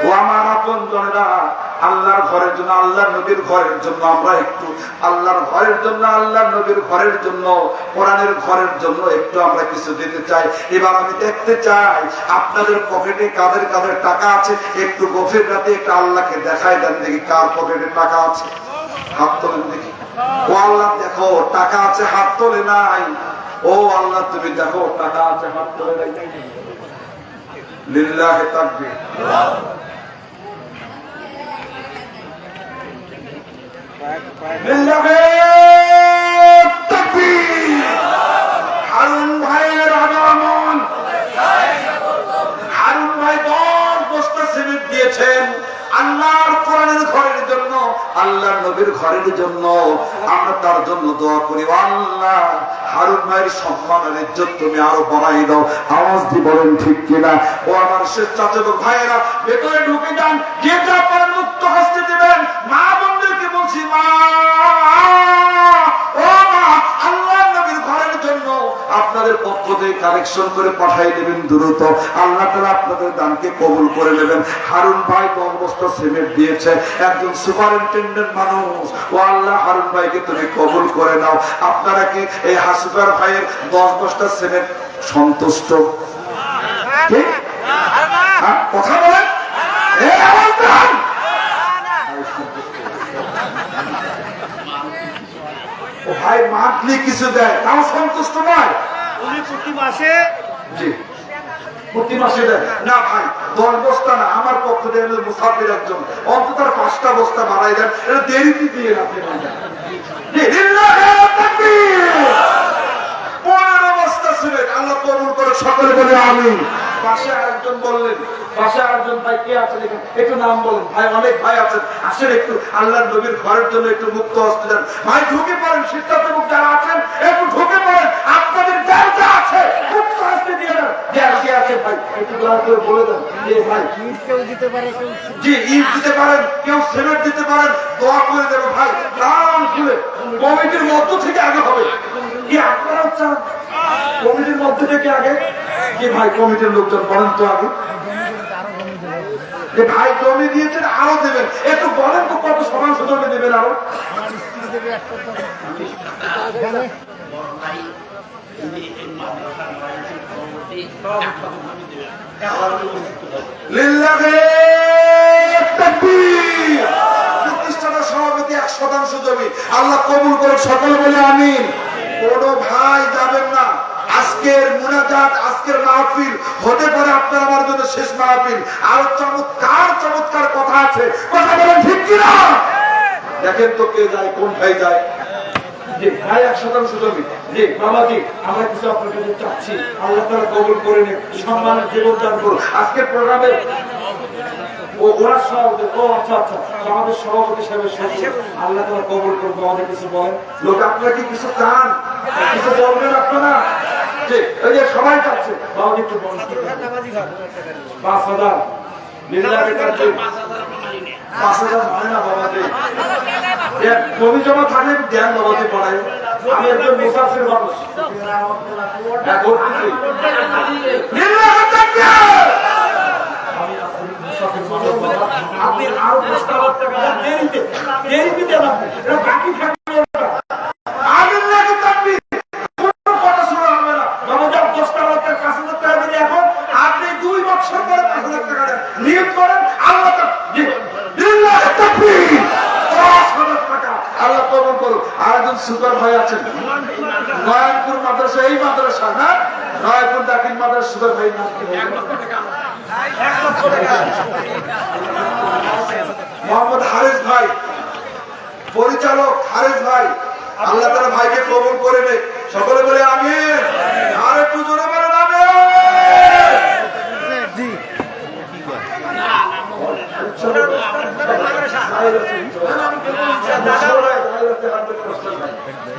ও আমার আপনজনেরা, আল্লাহর ঘরের জন্য, আল্লাহর নবীর ঘরের জন্য আমরা একটু, আল্লাহর ঘরের জন্য, আল্লাহর নবীর ঘরের জন্য, কোরআনের ঘরের জন্য একটু আমরা কিছু দিতে চাই। এবার আমি দেখতে চাই আপনাদের পকেটে কাদের কাদের টাকা আছে। একটু গভীর রাতে একটা আল্লাহকে দেখায় দেন দেখি কার পকেটে টাকা আছে, হাত তোলেন দেখি। ও আল্লাহ দেখো টাকা আছে, হাত তোলে নাই। ও আল্লাহ তুমি দেখো টাকা আছে, হাত তোলে নাই। লিল্লাহি তাকবীর। হারুন ভাইয়ের আগমন। হারুন ভাই 10 বস্তা সিমেন্ট দিয়েছেন আল্লাহর কোরআনের ঘরের জন্য, আল্লাহর নবীর ঘরের জন্য। আমরা তার জন্য দোয়া করি, আল্লাহ হারুন ভাইয়ের সম্মানের ইজ্জত তুমি আরো বাড়াই দাও। আওয়াজ দিয়ে বলেন ঠিক কিনা। ও আমার শেষ চাচাতো ভাইয়েরা, ভেতরে ঢুকে যান, যেটা আপনারা মুক্ত হস্তে দিবেন। মা বোনদেরকে বলছি, মা ও মা, আল্লাহর নবীর ঘরের জন্য আপনাদের পক্ষ থেকে কালেকশন করে পাঠিয়ে দেবেন দ্রুত। আল্লাহ তাআলা আপনাদের দানকে কবুল করে নেবেন। হারুন ভাই 10 বস্তা সিমেন্ট দিয়েছে, একজন সুপারিনটেন্ডেন্ট মানুষ। ও আল্লাহ হারুন ভাইকে তুমি কবুল করে নাও। আপনারা কি এই হাসুকার ভাইয়ের 10 বস্তা সিমেন্ট সন্তুষ্ট? কথা বলেন, ভাই মান্থলি কিছু দেয় তাও সন্তুষ্ট নয়। উনি প্রতি মাসে, জি প্রতি মাসে দেয় না ভাই, 10 বস্তা না, আমার পক্ষ থেকে মুসাফির একজন অন্তত 5টা বস্তা বাড়াই দেন, এটা দেরিতে দিয়ে রাখেন। 15 বস্তা ছিলেন, আল্লাহ কবুল করে সকলে বলে আমিন। পাশে আরেকজন বললেন, পাশে আরেকজন ভাই কে আছেন একটু নাম বলেন। ভাই অনেক ভাই আছেন, আসেন একটু আল্লাহর নবীর ঘরের জন্য একটু মুক্ত হস্তে দেন। ভাই ঢুকে পড়েন, শিক্ষার্থী যারা আছেন একটু ঢুকে পড়েন, আপনাদের যা আছে মুক্ত হস্তে দিয়ে দেন। কে আছে ভাই একটু দয়া করে বলে দেন। ভাই কেউ দিতে পারে, কেউ জি ঈদ দিতে পারেন, কেউ সিমেন্ট দিতে পারেন, দোয়া করে দেবো ভাই। প্রাণ খুলে কমিটির মধ্য থেকে আগে হবে কি আপনারা চান? কমিটির মধ্য থেকে আগে কি ভাই? কমিটির লোকজন বলেন তো আগে। ভাই জমি দিয়েছেন, আরো দেবেন, একটু বলেন তো কত শতাংশ জমি দেবেন আরো? প্রতিষ্ঠানের সভাপতি 100% জমি, আল্লাহ কবুল করে সকলে বলে আমিন। কোন ভাই যাবেন না। আজকের মুনাজাত, আজকের মাহফিল হতে পারে আপনার আমার জন্য শেষ মাহফিল। আর চমৎকার চমৎকার কথা আছে, কথা বলেন ঠিক কিনা? দেখেন তো কে যায়, কোন ভাই যায়। ভাই 100% জমি। জি বাবাজি, আমরা কিছু আপনার কাছে চাচ্ছি, আল্লাহ তাআলা কবুল করে নিন, সম্মানের জীবন দান করুন। আজকের প্রোগ্রামে ওনার সভাপতি, ও আচ্ছা আচ্ছা, আমাদের সভাপতি সাহেবের সচিব, আল্লাহ তাআলা কবুল করুন। আমাদের কিছু বলেন লোক, আপনারা কি কিছু চান? কিছু বলবেন আপনারা? জি এই যে সবাই চাচ্ছে, বাবাজি একটু বলুন। 5,000 লিল্লাহি তাকবীর। 5,000 মানে না বাবাজি, জমি জমা থাকলে ধ্যান বাবাজি পড়াই। আমি একজন মুসাফির মানুষ, আপনি আরো দেরিতে বাকি থাকবে। এখন আপনি 2 বছর পরে 5,000 টাকা নিয়োগ করেন, আল্লাহ আল্লাহ কবুল করুন। আরেকজন সুপার ভাই আছেন নয়নপুর মাদ্রাসা, এই মাদ্রাসা না নয়নপুর দাখিল মাদ্রাসা, সুপার ভাই মোহাম্মদ হারিস ভাই, পরিচালক হারিস ভাই, আল্লাহ তাআলা ভাইকে কবুল করে নেয়, সকলে বলে আমিন। আর একটু জোরে বলেন আমিন।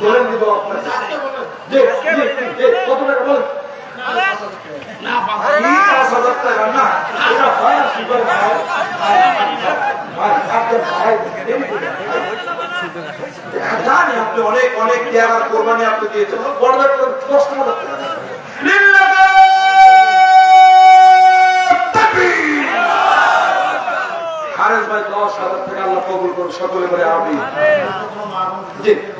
বলেন দিব আপনাকে কত টাকা বলেন? জানি আপনি অনেক অনেক ত্যাগ আর কোরবানি আপনি দিয়েছেন, কষ্ট ভাই 10,000 টাকা আল্লাহ কবুল করুন, সকলে বলে আমিন।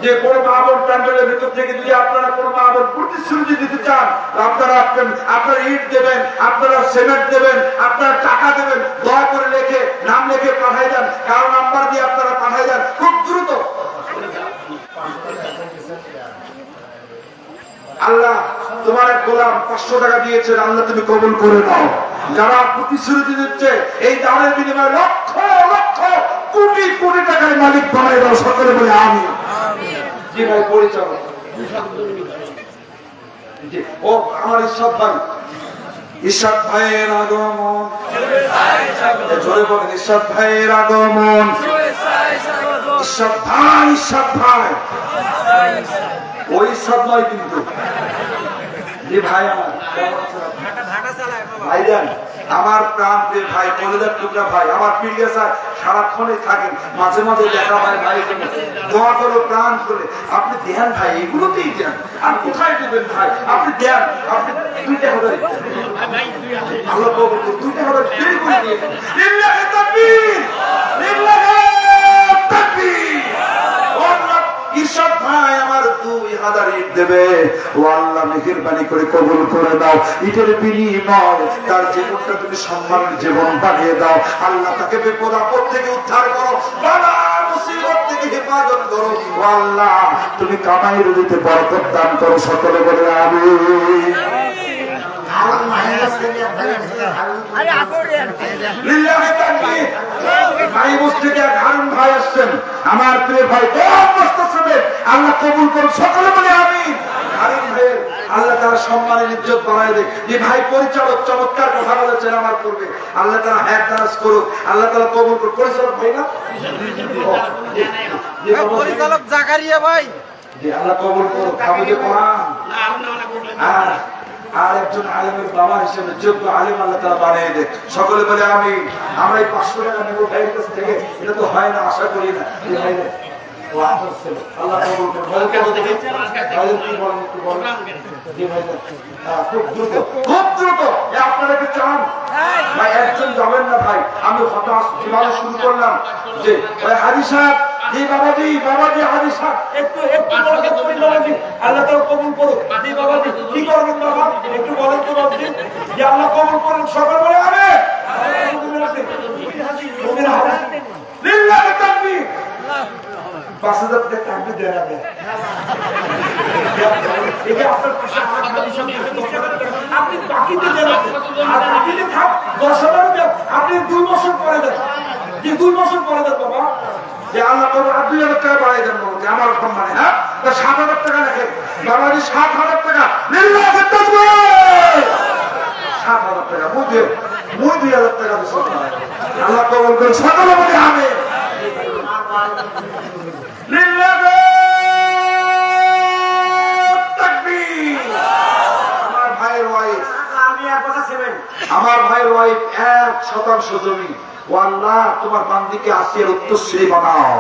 যে কোন মা-বোন প্যান্ডেলের ভিতর থেকে যদি আপনারা কোন মা-বোন প্রতিশ্রুতি দিতে চান, আপনারা আপনারা ইট দেবেন, আপনারা সিমেন্ট দেবেন, আপনারা টাকা দেবেন, দয়া করে নাম লিখে পাঠিয়ে দেন, কারো নাম্বার দিয়ে আপনারা পাঠিয়ে দেন খুব দ্রুত। আল্লাহ তোমার এক গোলাম 500 টাকা দিয়েছেন, আল্লাহ তুমি কবুল করে দাও। যারা প্রতিশ্রুতি দিচ্ছে এই দানের বিনিময়ে লক্ষ লক্ষ কোটি কোটি টাকার মালিক বানাই দাও, সকলে বলে আমিন। জি ভাই পরিচালক, ও আমার ঈশ্বর ভাইয়ের আগমন, জোরে বলেন ঈশ্বর ভাইয়ের আগমন, ঈশ্বর ভাই ওই সব নয় কিন্তু। যে ভাই আমার ভাইজান, আমার প্রাণ প্রিয় ভাই, কলেজার টুকরা ভাই, আমার প্রিয় স্যার সারাক্ষণে থাকেন, মাঝে মাঝে দেখা হয় ভাই, দোয়া করো প্রাণ করে, আপনি দেন ভাই, এগুলোতেই দেন, আর কোথায় দেবেন ভাই, আপনি দেন, আপনি 2 টাকা করে আল্লাহ কবুল করুন, 2 টাকা করে বের করে দিয়ে লিল্লাহি তাকবীর, লিল্লাহি তাকবীর। ঈশ্বর ভাই আমার 2000 ইট দেবে, ও আল্লাহ মেহেরবানি করে কবুল করে দাও, ইটের বিনিময় তার জীবনটা তুমি সম্মানের জীবন বানিয়ে দাও। আল্লাহ তাকে বিপদ আপদ থেকে উদ্ধার করো, বালা মুসিবত থেকে হেফাজত করো, ও আল্লাহ তুমি কামাই রুজিতে বরকত দান করো, সকলে বলে আমিন। আমার প্রিয় ভাই আল্লাহ কবুল করুন, সকলে বলে আমিন। আল্লাহ তারা সম্মানের ইজ্জত বাড়ায় দেখ। যে ভাই পরিচালক চমৎকার কথা বলেছেন আমার পূর্বে, আল্লাহ তারা হ্যাঁ তারাজ করুক, আল্লাহ তারা কবুল করুক। পরিচালক ভাই না, পরিচালক জাকারিয়া ভাই, যে আল্লাহ কবুল করুক। আর একজন আলেমের বাবা হিসেবে যোগ্য আলেম আল্লাহ তারা বানিয়ে দেখ, সকলে বলে আমি। আমরা এই 500 টাকা নেবো ভাইয়ের কাছ থেকে, এটা তো হয় না, আশা করি না। আল্লাহ কবুল করুন। খুব দ্রুত আপনারা কি চান ভাই? একজন যাবেন না ভাই, আমি হতাশ কিভাবে শুরু করলাম যে হাজি সাহেব, জি বাবাজি, হাজি সাহেব একটু বাবাজি, আল্লাহ তাআলা কবুল করুক। জি বাবাজি কি করবেন বাবা, একটু বলেন তো বাবাজি, যে আল্লাহ কবুল করুন, সকলে বলে আমিন। লিল্লাহি তাকবীর। 5000 টাকা তাকবীর দেন আপনি। এটা আপনার পাশে আপনি বাকিতে দেন, আর বাকিতে থাক 10,000 দেন, আপনি 2 বছর পরে দেন, যে 2 বছর পরে দেন বাবা, যে আল্লাহ কবুল 2,000 টাকা বাড়াই দেন বাবা, আমার সম্মানে। হ্যাঁ, 7,000 টাকা রাখেন বাবাজি, 7,000 টাকা। লিল্লাহি তাকবীর। 7,000 টাকা বুঝে, 2,000 টাকা দিচ্ছেন, আল্লাহ কবুল করুন, সকলে বলে আমিন। লিল্লাহি তাকবীর। আমার ভাইয়ের ওয়াইফ, আমার ভাইয়ের ওয়াইফ 1% জমি, ও আল্লাহ তোমার বান্দিকে আসিয়ার উত্তরসূরি বানাও,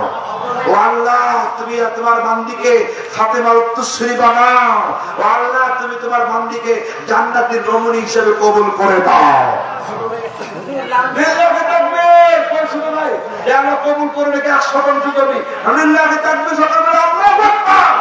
ও আল্লাহ তুমি তোমার বান্দিকে ফাতেমার উত্তরসূরি বানাও, ও আল্লাহ তুমি তোমার বান্দিকে জান্নাতের রমণী হিসেবে কবুল করে দাও। লিল্লাহি তাকবীর। পরিশুদ্ধ ভাই, যে আল্লাহ কবুল করে রেখে 1% জমি, লিল্লাহি তাকবীর, সকলে বলে আল্লাহু আকবার।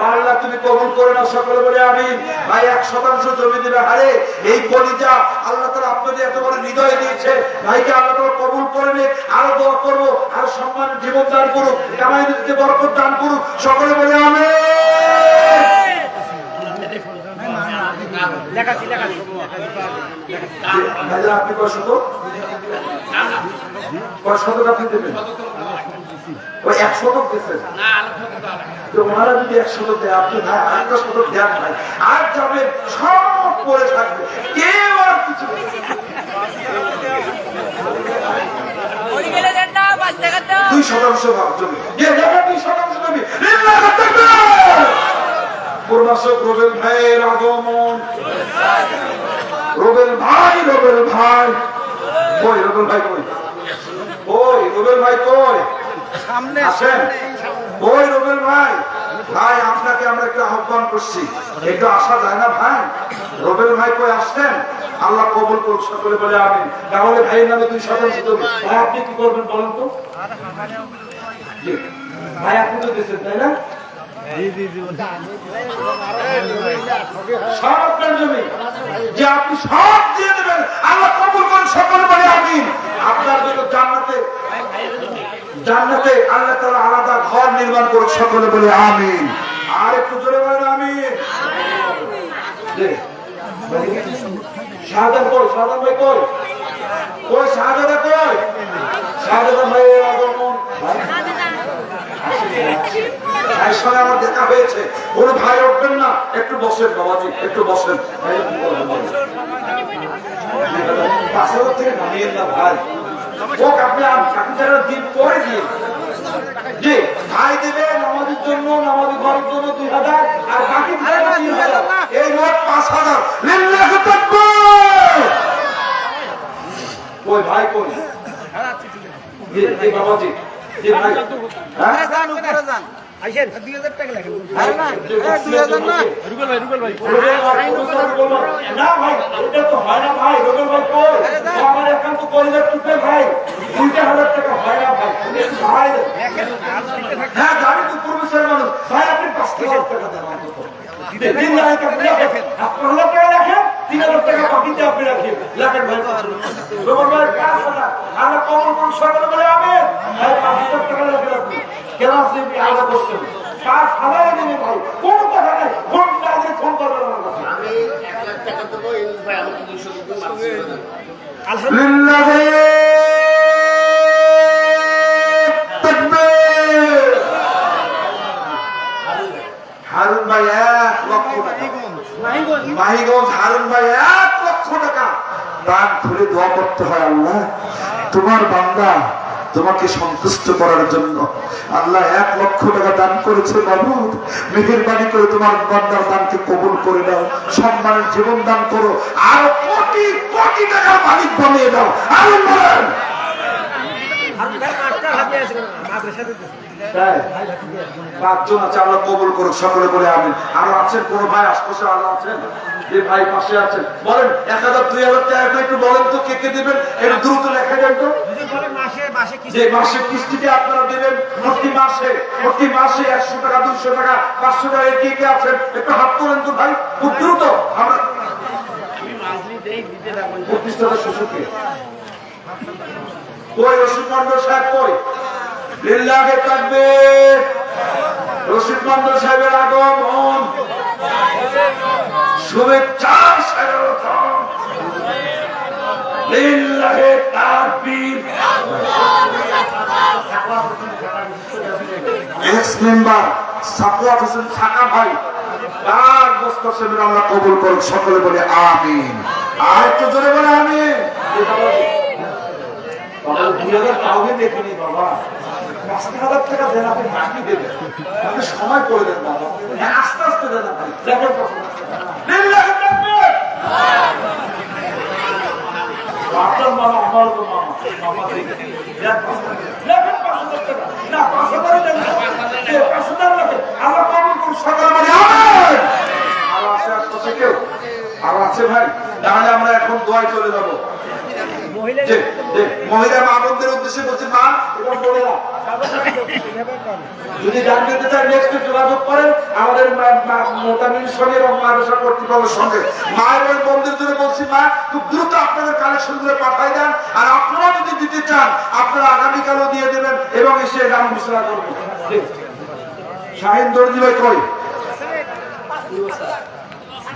আল্লাহ তুমি কবুল করে নাও, সকলে বলে আমিন। ভাই 1% জমি দিবে, আরে এই কলিজা আল্লাহ তাআলা আপনাদের এত বড় হৃদয় দিয়েছে, ভাইকে আল্লাহ তাআলা কবুল করে নিন। আরো দোয়া করবো, আরো সম্মানের জীবন দান করুক, কামাই দিতে বরকত দান করুক, সকলে বলে আমিন। আপনি কয় শতক আপনি দেবেন? ওই 1 শতক দিচ্ছেন, ওনারা যদি 1 শতক দেয়, আপনি ভাই 1 শতক দেন ভাই, আর যাবেন সব পরে থাকবে, কেউ আর কিছু 2% ভাগ জমি, 2% জমি। পূর্বাশক রুবেল ভাইয়ের আগমন। রুবেল ভাই কই? রুবেল ভাই কই? ওই রুবেল ভাই কই? সামনে আসেন। ওই রুবেল ভাই, ভাই আপনাকে আমরা একটু আহ্বান করছি, একটু আসা যায় না ভাই? রুবেল ভাই কই আসছেন? আল্লাহ কবুল করুক, সকলে বলে আমিন। তাহলে ভাইয়ের নামে 2 শতাংশ দেবে। ভাই আপনি কি করবেন বলেন তো? জি ভাই আপনি তো দিচ্ছেন তাই না? সব আপনার জমি যে আপনি সব দিয়ে দেবেন, আল্লাহ কবুল করুন, সকলে বলে আমিন। আপনার জন্য জান্নাতে আল্লাহ তাআলা আলাদা ঘর নির্মাণ করুন, সকলে বলে আমিন। আর একটু জোরে বলেন আমিন। শাহাদাত কই? শাহাদাত ভাই কই? কই শাহাদাত কই? শাহাদাত ভাই আগমন ভাইয়ের সঙ্গে আমার দেখা হয়েছে। কোন ভাই উঠবেন না, একটু বসেন বাবাজি, একটু বসেন। 5,000 থেকে নামিয়ে না ভাই, আপনি যারা দিন পরে দিয়ে জি ভাই দেবে নামাজের জন্য, নামাজি ঘরের জন্য 2,000 আর বাকি 3,000, এই মোট 5,000। লিল্লাহি তাকবীর। ওই ভাই কই? জি বাবাজি, জি ভাই আরে যান উপরে যান, আইছেন 2000 টাকা লাগবে। আরে না 2000 না, রুবেল ভাই না ভাই, এটা তো হয় না ভাই। রুবেল ভাই কই? আমার একান্ত কলিজার টুকরে ভাই, 2,000 টাকা হয় না ভাই। ভাই হ্যাঁ গাড়ি তো প্রফেসর মানুষ ভাই, আপনি 5,000 টাকা দেন অন্তত। 3,000 টাকা রাখেন, আপনার লোকে রাখেন, 3,000 টাকা বাকিতে আপনি রাখেন। রাখেন ভাই। রুবেল ভাই 5,000 আল্লাহ কবুল করুন, সকলে বলে আমিন। ভাই 5,000 টাকা রাখেন। কেন আপনি আলাদা করছেন? 5,000 দেবেন ভাই, কোন কথা নাই। ফোন আগে ফোন করবেন আমার কাছে। আমি 1,00,000 টাকা দেবো, ইউনুস ভাই আমাকে 200 দিবেন। লিল্লাহি তাকবীর। হারুন ভাই 1 লক্ষ টাকা, মাহিগঞ্জ হারুন ভাই 1 লক্ষ টাকা দান খুলে দোয়া করতে হয়, আল্লাহ তোমার বান্দা তোমাকে সন্তুষ্ট করার জন্য আল্লাহ 1 লক্ষ টাকা দান করেছে। মাবুদ মেহেরবানি করে তোমার বান্দার দানকে কবুল করে দাও, সম্মানের জীবন দান করো, আর কোটি কোটি টাকার মালিক বানিয়ে দাও। আমিন বলেন। পাঁচজন আছে, আল্লাহ কবুল করুক, সকলে বলে আমিন। আরো আছেন কোন ভাই আশপাশে আরো আছেন? যে ভাই পাশে আছেন বলেন 1,000 2,000 টাকা একটু বলেন তো কে কে দিবেন, একটু দ্রুত লেখা দেন তো। যে মাসে কিস্তিতে আপনারা দেবেন, প্রতি মাসে 100 টাকা 200 টাকা 500 টাকা কে কে আছেন একটু হাত তোলেন তো ভাই, খুব দ্রুত। আমরা 25 টাকা শ্বশুরকে কই? রশিদ মন্ডল সাহেব কই? লিল্লাহি তাকবীর। রশিদ মন্ডল সাহেবের আগমন, শুভেচ্ছা স্বাগতম। লিল্লাহি তাকবীর। এক্স মেম্বার সাফওয়াত হোসেন সাকা ভাই, তার বস্তা সেবেন আল্লাহ কবুল করুন, সকলে বলে আমিন। আর একটু জোরে বলে আমিন। বাবা 2,000 কাউকে দেখিনি বাবা, 5,000 টাকা দেন, আপনি বাকি দেবেন, আপনি সময় করে দেন বাবা, আস্তে আস্তে দেন। আপনি দেখেন আপনার মামা আমার তো মামা, মামা দেখেন 5,000 টাকা না, 5,000 দেন, 5,000 লাগবে। আল্লাহ কবুল করুন, সকলে বলে আমিন। আর আছে আশপাশে কেউ? আর আছে ভাই? তাহলে আমরা এখন দোয়ায় চলে যাবো। মহিলা মা বোনদের উদ্দেশ্যে বলছি, মা এবার বলে না, যদি জানতে চান নেক্সট যোগাযোগ করেন আমাদের মোতামিন সঙ্গে এবং মাদ্রাসা কর্তৃপক্ষের সঙ্গে। মায়ের বোনদের জন্য বলছি, মা খুব দ্রুত আপনাদের কালেকশন গুলো পাঠাই দেন, আর আপনারা যদি দিতে চান আপনারা আগামীকালও দিয়ে দেবেন এবং এসে নাম ঘোষণা করবেন। শাহিন দর্জি ভাই কই?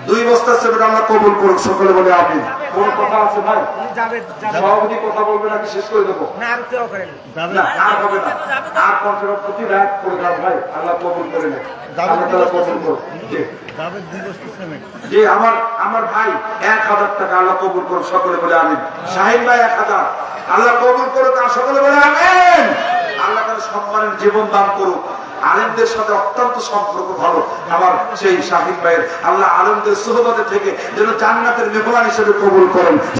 2 বস্তা সেটা আমরা কবুল করুন, সকলে বলে আমিন। কোন কথা আছে ভাই? সভাপতি কথা বলবে নাকি শেষ করে দেবো? না আর হবে না, আর কনফারেন্স প্রতি রাত করে দাও ভাই, আল্লাহ কবুল করে নেন, আল্লাহ তাআলা কবুল করুন। জি আমার ভাই 1,000 টাকা আল্লাহ কবুল করুন, সকলে বলে আমিন। শাহিন ভাই 1,000 আল্লাহ কবুল করুন, তার সকলে বলে আমিন। আল্লাহ তাআলা সম্মানের জীবন দান করুক। আলেমদের সাথে অত্যন্ত সম্পর্ক ভালো আমার সেই শাহিন ভাইয়ের, আল্লাহ আলেমদের সুহবতে থেকে যেন জান্নাতের মেহমান হিসেবে কবুল করেন।